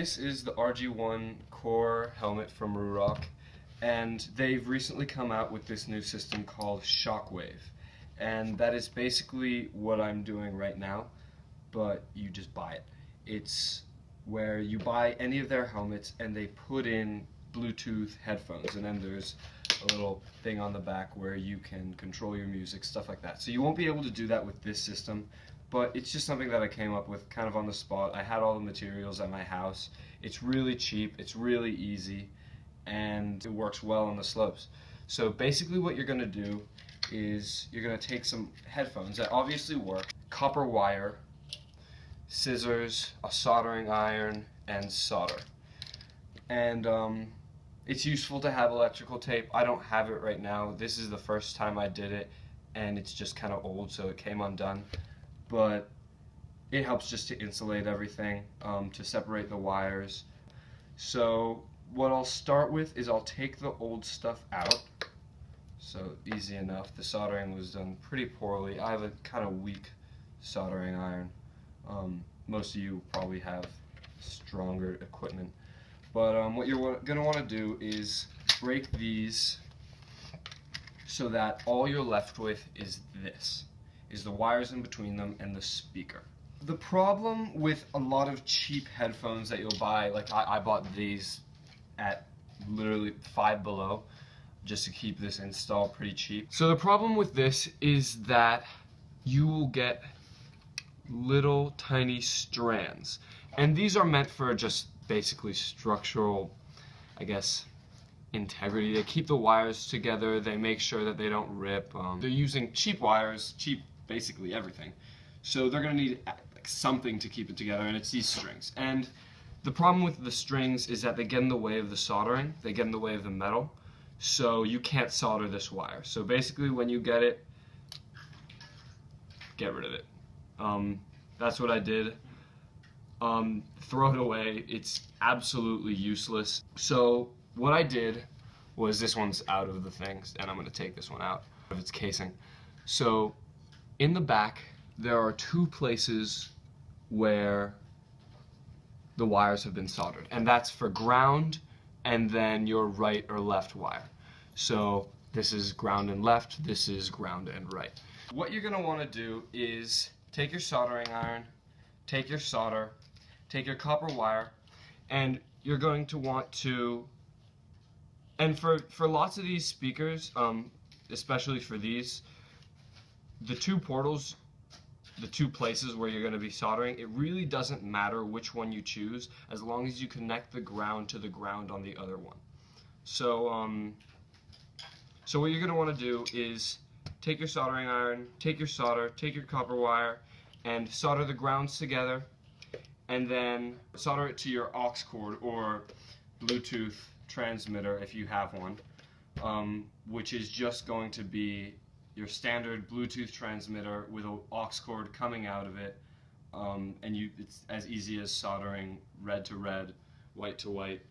This is the RG1 Core helmet from Ruroc, and they've recently come out with this new system called Shockwave, and that is basically what I'm doing right now, but you just buy it. It's where you buy any of their helmets and they put in Bluetooth headphones, and then there's a little thing on the back where you can control your music, stuff like that. So you won't be able to do that with this system, but it's just something that I came up with kind of on the spot. I had all the materials at my house. It's really cheap, it's really easy, and it works well on the slopes. So basically what you're going to do is you're going to take some headphones that obviously work, copper wire, scissors, a soldering iron, and solder. And it's useful to have electrical tape. I don't have it right now. This is the first time I did it, and it's just kind of old, so it came undone. But it helps just to insulate everything, to separate the wires. So what I'll start with is I'll take the old stuff out. So easy enough. The soldering was done pretty poorly. I have a kind of weak soldering iron. Most of you probably have stronger equipment. But what you're going to want to do is break these so that all you're left with is this. Is the wires in between them and the speaker. The problem with a lot of cheap headphones that you'll buy, like I bought these at literally $5 below just to keep this install pretty cheap. So the problem with this is that you will get little tiny strands, and these are meant for just basically structural, I guess, integrity. They keep the wires together, they make sure that they don't rip. They're using cheap wires, cheap basically everything. So they're going to need like something to keep it together, and it's these strings. And the problem with the strings is that they get in the way of the soldering, they get in the way of the metal, so you can't solder this wire. So basically when you get it, get rid of it. That's what I did. Throw it away. It's absolutely useless. So what I did was, this one's out of the things, and I'm going to take this one out of its casing. So in the back, there are two places where the wires have been soldered, and that's for ground and then your right or left wire. So this is ground and left, this is ground and right. What you're going to want to do is take your soldering iron, take your solder, take your copper wire, and you're going to want to, and for lots of these speakers, especially for these, the two portals, the two places where you're going to be soldering, it really doesn't matter which one you choose as long as you connect the ground to the ground on the other one. So, so what you're going to want to do is take your soldering iron, take your solder, take your copper wire, and solder the grounds together, and then solder it to your aux cord or Bluetooth transmitter if you have one, which is just going to be your standard Bluetooth transmitter with an aux cord coming out of it, and it's as easy as soldering red to red, white to white,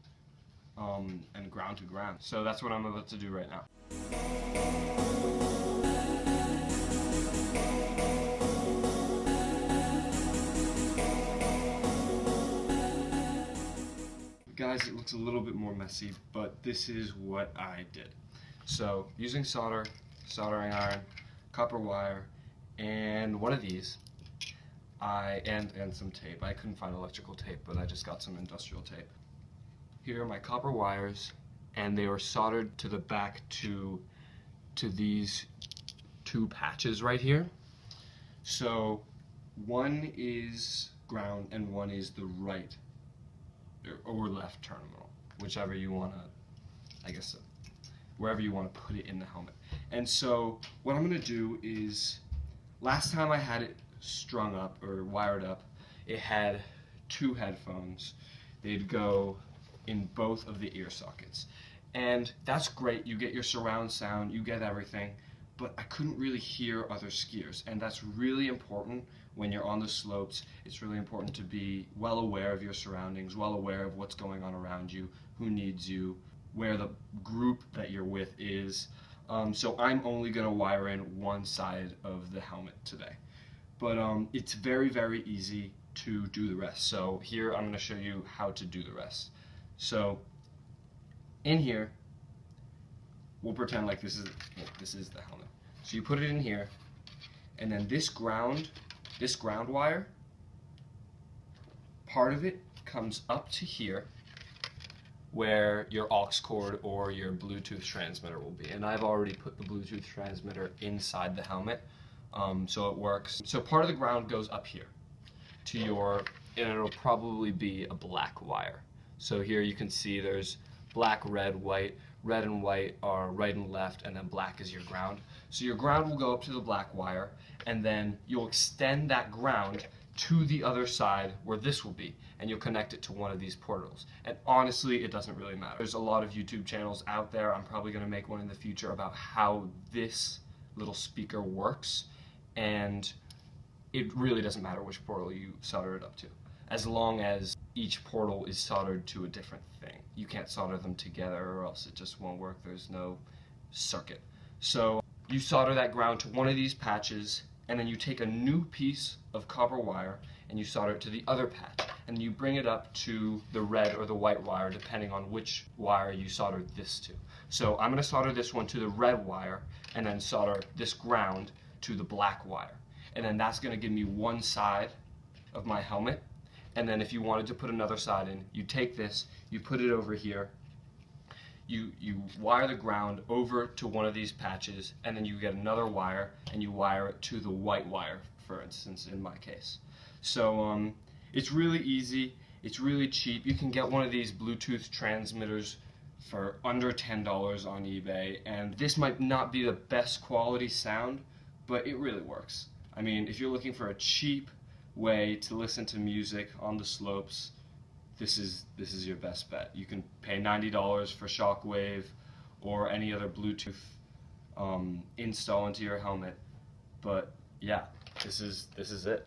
and ground to ground. So that's what I'm about to do right now. Guys, it looks a little bit more messy, but this is what I did. So using solder, soldering iron, copper wire, and one of these, and some tape. I couldn't find electrical tape, but I just got some industrial tape. Here are my copper wires, and they were soldered to the back to these two patches right here. So one is ground and one is the right or left terminal, whichever you want to, I guess, wherever you want to put it in the helmet. And so what I'm going to do is, last time I had it strung up or wired up, it had two headphones. They'd go in both of the ear sockets. And that's great, you get your surround sound, you get everything, but I couldn't really hear other skiers, and that's really important when you're on the slopes. It's really important to be well aware of your surroundings, well aware of what's going on around you, who needs you, where the group that you're with is. So I'm only going to wire in one side of the helmet today. But it's very, very easy to do the rest. So here I'm going to show you how to do the rest. So in here, we'll pretend like this is the helmet. So you put it in here, and then this ground wire, part of it comes up to here where your aux cord or your Bluetooth transmitter will be. And I've already put the Bluetooth transmitter inside the helmet, so it works. So part of the ground goes up here to your, and it'll probably be a black wire. So here you can see there's black, red, white. Red and white are right and left, and then black is your ground. So your ground will go up to the black wire, and then you'll extend that ground to the other side where this will be, and you'll connect it to one of these portals. And honestly, it doesn't really matter. There's a lot of YouTube channels out there. I'm probably going to make one in the future about how this little speaker works, and it really doesn't matter which portal you solder it up to, as long as each portal is soldered to a different thing. You can't solder them together or else it just won't work. There's no circuit. So you solder that ground to one of these patches, and then you take a new piece of copper wire and you solder it to the other patch, and you bring it up to the red or the white wire depending on which wire you soldered this to. So I'm going to solder this one to the red wire and then solder this ground to the black wire, and then that's going to give me one side of my helmet. And then if you wanted to put another side in, you take this, you put it over here, you wire the ground over to one of these patches, and then you get another wire and you wire it to the white wire, for instance, in my case. So it's really easy, it's really cheap. You can get one of these Bluetooth transmitters for under $10 on eBay, and this might not be the best quality sound, but it really works. I mean, if you're looking for a cheap way to listen to music on the slopes, this is your best bet. You can pay $90 for Shockwave or any other Bluetooth install into your helmet, but yeah, this is it.